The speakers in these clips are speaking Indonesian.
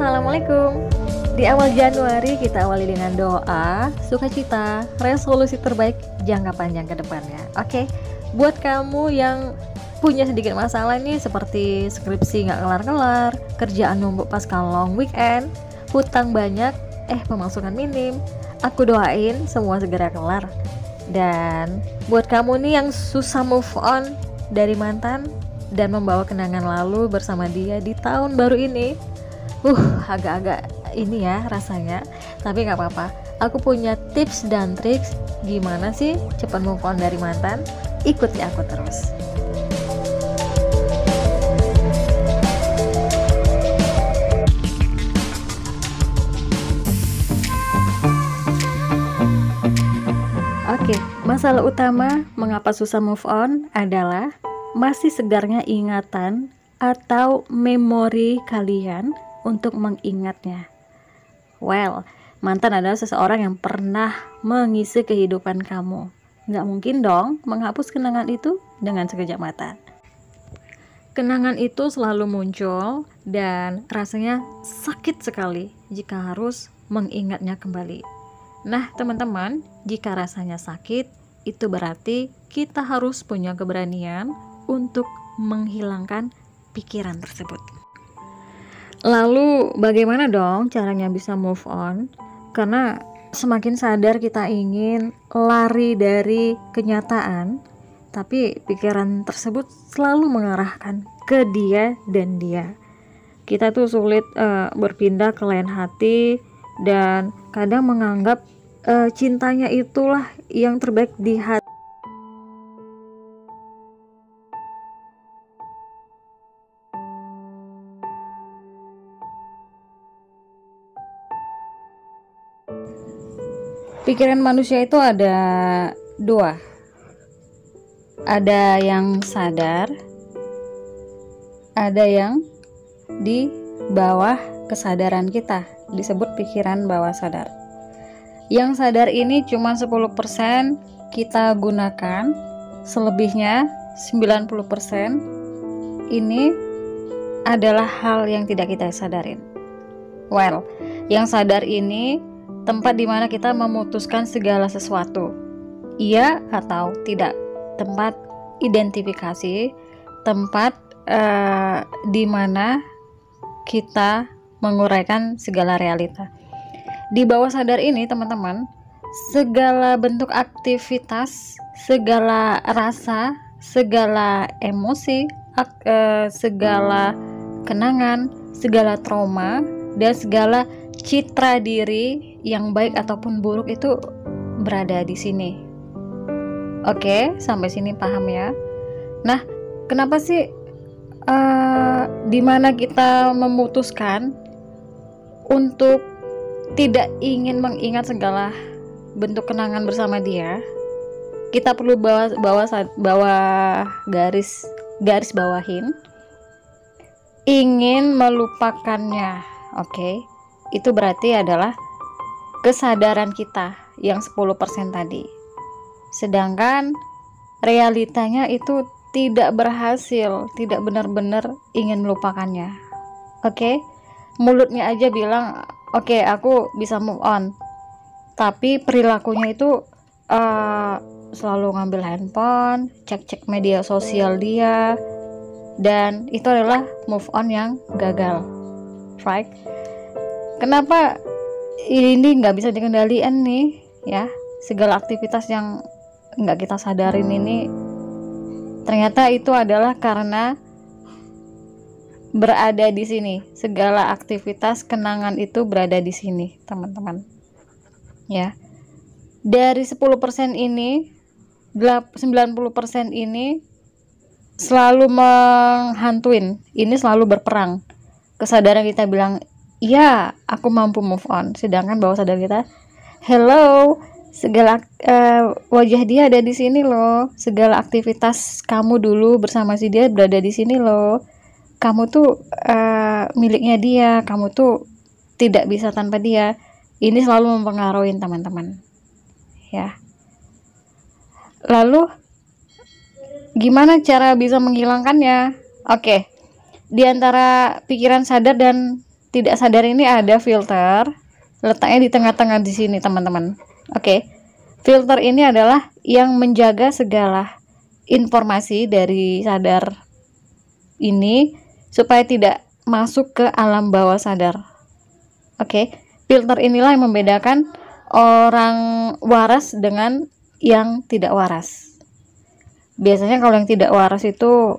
Assalamualaikum. Di awal Januari kita awali dengan doa, sukacita, resolusi terbaik jangka panjang ke depannya. Oke, buat kamu yang punya sedikit masalah nih seperti skripsi nggak kelar-kelar, kerjaan numpuk pas long weekend, hutang banyak, pemasukan minim, aku doain semua segera kelar. Dan buat kamu nih yang susah move on dari mantan dan membawa kenangan lalu bersama dia di tahun baru ini, agak-agak ini ya rasanya, tapi nggak apa-apa. Aku punya tips dan triks gimana sih cepat move on dari mantan. Ikuti aku terus. Oke, masalah utama mengapa susah move on adalah masih segarnya ingatan atau memori kalian untuk mengingatnya. Well, mantan adalah seseorang yang pernah mengisi kehidupan kamu. Nggak mungkin dong menghapus kenangan itu dengan sekejap mata. Kenangan itu selalu muncul dan rasanya sakit sekali jika harus mengingatnya kembali. Nah, teman-teman, jika rasanya sakit, itu berarti kita harus punya keberanian untuk menghilangkan pikiran tersebut. Lalu bagaimana dong caranya bisa move on? Karena semakin sadar kita ingin lari dari kenyataan, tapi pikiran tersebut selalu mengarahkan ke dia dan dia. Kita tuh sulit berpindah ke lain hati dan kadang menganggap cintanya itulah yang terbaik di hati. Pikiran manusia itu ada dua, ada yang sadar, ada yang di bawah kesadaran kita, disebut pikiran bawah sadar. Yang sadar ini cuma 10% kita gunakan, selebihnya 90% ini adalah hal yang tidak kita sadarin. Well, yang sadar ini tempat di mana kita memutuskan segala sesuatu, iya atau tidak. Tempat identifikasi, tempat di mana kita menguraikan segala realita. Di bawah sadar ini, teman-teman, segala bentuk aktivitas, segala rasa, segala emosi, segala kenangan, segala trauma, dan segala citra diri yang baik ataupun buruk itu berada di sini. Oke, sampai sini paham ya? Nah, kenapa sih dimana kita memutuskan untuk tidak ingin mengingat segala bentuk kenangan bersama dia? Kita perlu bawa garis bawahin ingin melupakannya. Oke. Itu berarti adalah kesadaran kita yang 10% tadi. Sedangkan realitanya itu tidak berhasil, tidak benar-benar ingin melupakannya. Oke? Mulutnya aja bilang, oke, aku bisa move on. Tapi perilakunya itu selalu ngambil handphone, cek-cek media sosial dia, dan itu adalah move on yang gagal. Right? Kenapa ini nggak bisa dikendalikan nih ya? Segala aktivitas yang nggak kita sadarin ini ternyata itu adalah karena berada di sini. Segala aktivitas kenangan itu berada di sini, teman-teman. Ya. Dari 10% ini, 90% ini selalu menghantuin. Ini selalu berperang. Kesadaran kita bilang, iya, aku mampu move on. Sedangkan bawah sadar kita, hello, segala wajah dia ada di sini loh. Segala aktivitas kamu dulu bersama si dia berada di sini loh. Kamu tuh miliknya dia. Kamu tuh tidak bisa tanpa dia. Ini selalu mempengaruhi teman-teman. Ya. Lalu gimana cara bisa menghilangkannya? Oke. Di antara pikiran sadar dan tidak sadar ini ada filter, letaknya di tengah-tengah di sini teman-teman. Oke. Filter ini adalah yang menjaga segala informasi dari sadar ini supaya tidak masuk ke alam bawah sadar. Oke. Filter inilah yang membedakan orang waras dengan yang tidak waras. Biasanya kalau yang tidak waras itu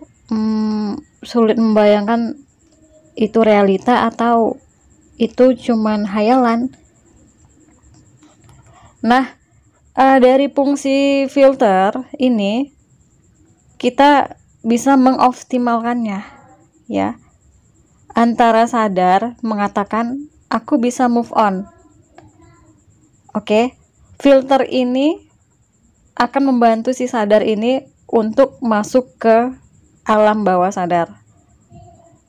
sulit membayangkan itu realita atau itu cuman hayalan. Nah, dari fungsi filter ini kita bisa mengoptimalkannya, ya. Antara sadar mengatakan aku bisa move on. Oke, filter ini akan membantu si sadar ini untuk masuk ke alam bawah sadar,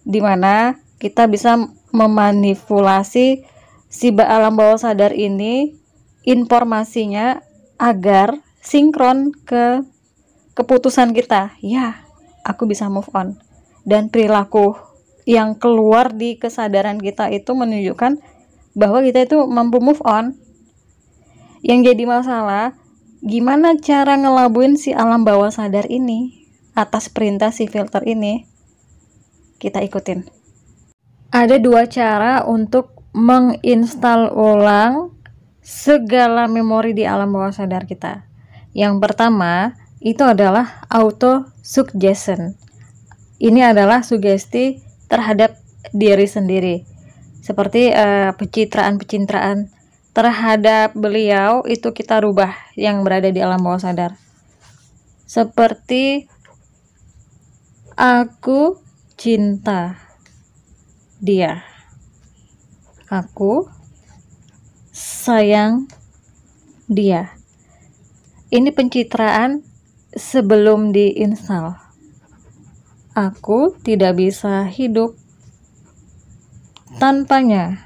dimana kita bisa memanipulasi si alam bawah sadar ini informasinya agar sinkron ke keputusan kita. Ya, aku bisa move on. Dan perilaku yang keluar di kesadaran kita itu menunjukkan bahwa kita itu mampu move on. Yang jadi masalah, gimana cara ngelabuin si alam bawah sadar ini atas perintah si filter ini? Kita ikutin. Ada 2 cara untuk menginstal ulang segala memori di alam bawah sadar kita. Yang pertama itu adalah auto suggestion. Ini adalah sugesti terhadap diri sendiri, seperti pencitraan terhadap beliau itu kita rubah yang berada di alam bawah sadar, seperti aku cinta dia, aku sayang dia. Ini pencitraan sebelum diinstal. Aku tidak bisa hidup tanpanya.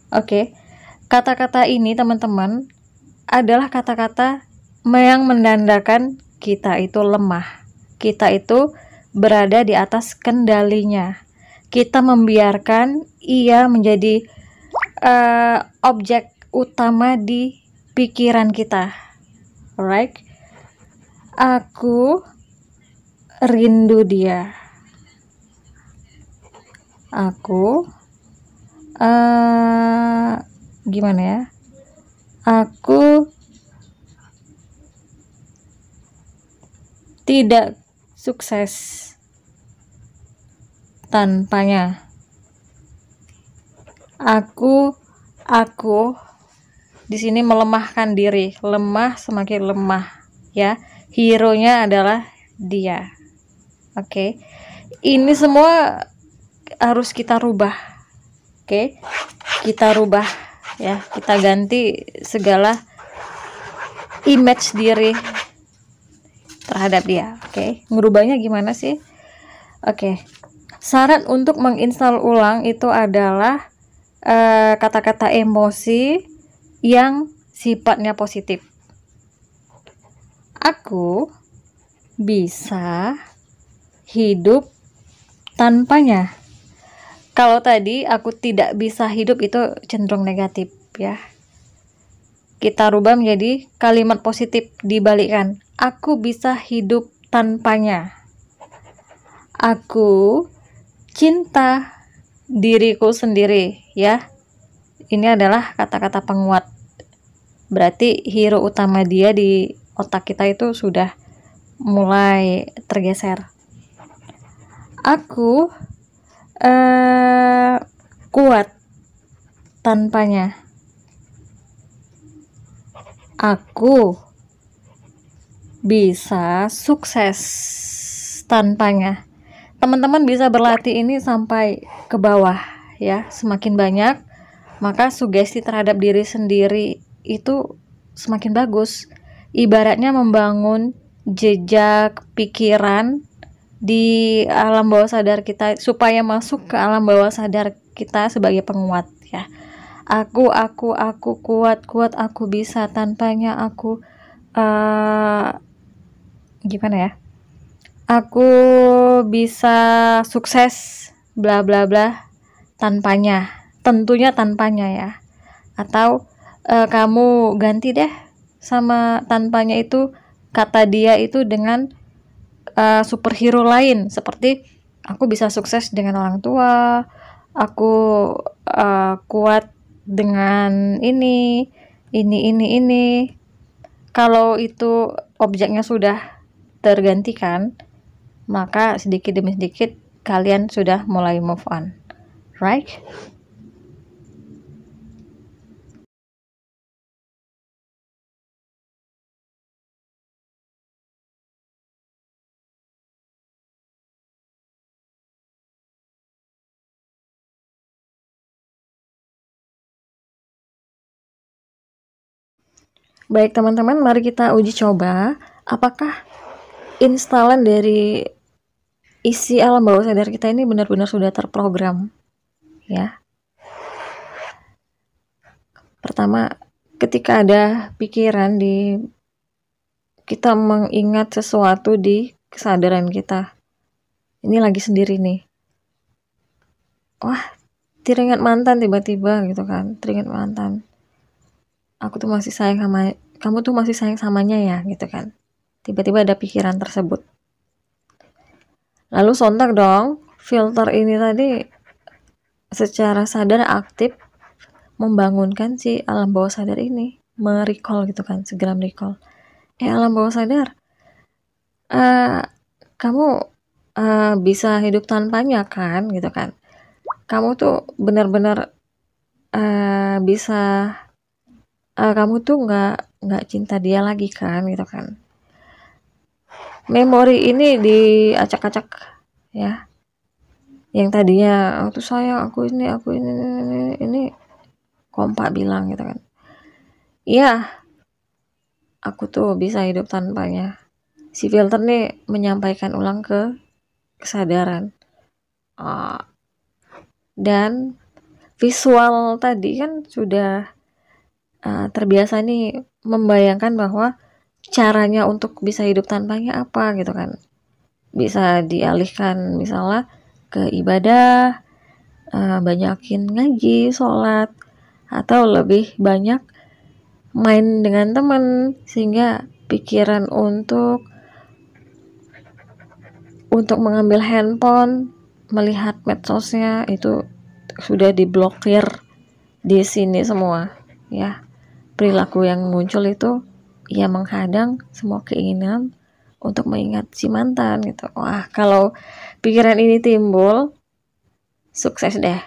Oke, kata-kata ini teman-teman adalah kata-kata yang menandakan kita itu lemah. Kita itu berada di atas kendalinya. Kita membiarkan ia menjadi objek utama di pikiran kita. Alright? Aku rindu dia. Aku gimana ya? Aku tidak sukses tanpanya. Aku di sini melemahkan diri, lemah semakin lemah, ya. Hero-nya adalah dia. Oke. Ini semua harus kita rubah. Oke. Kita rubah, ya. Kita ganti segala image diri terhadap dia. Oke. Ngerubahnya gimana sih? Oke. Saran untuk menginstal ulang itu adalah kata-kata emosi yang sifatnya positif. Aku bisa hidup tanpanya. Kalau tadi aku tidak bisa hidup itu cenderung negatif, ya. Kita rubah menjadi kalimat positif, dibalikkan. Aku bisa hidup tanpanya. Aku cinta diriku sendiri, ya. Ini adalah kata-kata penguat. Berarti hero utama dia di otak kita itu sudah mulai tergeser. Aku kuat tanpanya. Aku bisa sukses tanpanya. Teman-teman bisa berlatih ini sampai ke bawah, ya. Semakin banyak, maka sugesti terhadap diri sendiri itu semakin bagus. Ibaratnya membangun jejak pikiran di alam bawah sadar kita supaya masuk ke alam bawah sadar kita sebagai penguat, ya. Aku kuat, aku bisa tanpanya, aku gimana ya? Aku bisa sukses, bla bla bla tanpanya, tentunya tanpanya ya. Atau kamu ganti deh sama tanpanya itu, kata dia itu dengan superhero lain, seperti aku bisa sukses dengan orang tua, aku kuat dengan ini. Kalau itu objeknya sudah tergantikan, maka sedikit demi sedikit kalian sudah mulai move on, right? Baik teman-teman, mari kita uji coba apakah instalan dari isi alam bawah sadar kita ini benar-benar sudah terprogram ya. Pertama, ketika ada pikiran kita mengingat sesuatu di kesadaran kita, ini lagi sendiri nih, wah teringat mantan tiba-tiba gitu kan, teringat mantan, aku tuh masih sayang sama kamu, tuh masih sayang samanya ya gitu kan, tiba-tiba ada pikiran tersebut. Lalu sontak dong filter ini tadi secara sadar aktif membangunkan si alam bawah sadar ini, merecall gitu kan, segera merecall, alam bawah sadar, kamu bisa hidup tanpanya kan gitu kan, kamu tuh benar-benar bisa, kamu tuh nggak cinta dia lagi kan gitu kan. Memori ini diacak-acak ya, yang tadinya aku tuh sayang, aku ini kompak bilang gitu kan, iya aku tuh bisa hidup tanpanya. Si filter nih menyampaikan ulang ke kesadaran, dan visual tadi kan sudah terbiasa nih membayangkan bahwa caranya untuk bisa hidup tanpanya apa gitu kan. Bisa dialihkan misalnya ke ibadah, banyakin ngaji, sholat, atau lebih banyak main dengan teman, sehingga pikiran untuk mengambil handphone, melihat medsosnya itu sudah diblokir di sini semua ya. Perilaku yang muncul itu ya menghadang semua keinginan untuk mengingat si mantan gitu. Wah, kalau pikiran ini timbul, sukses deh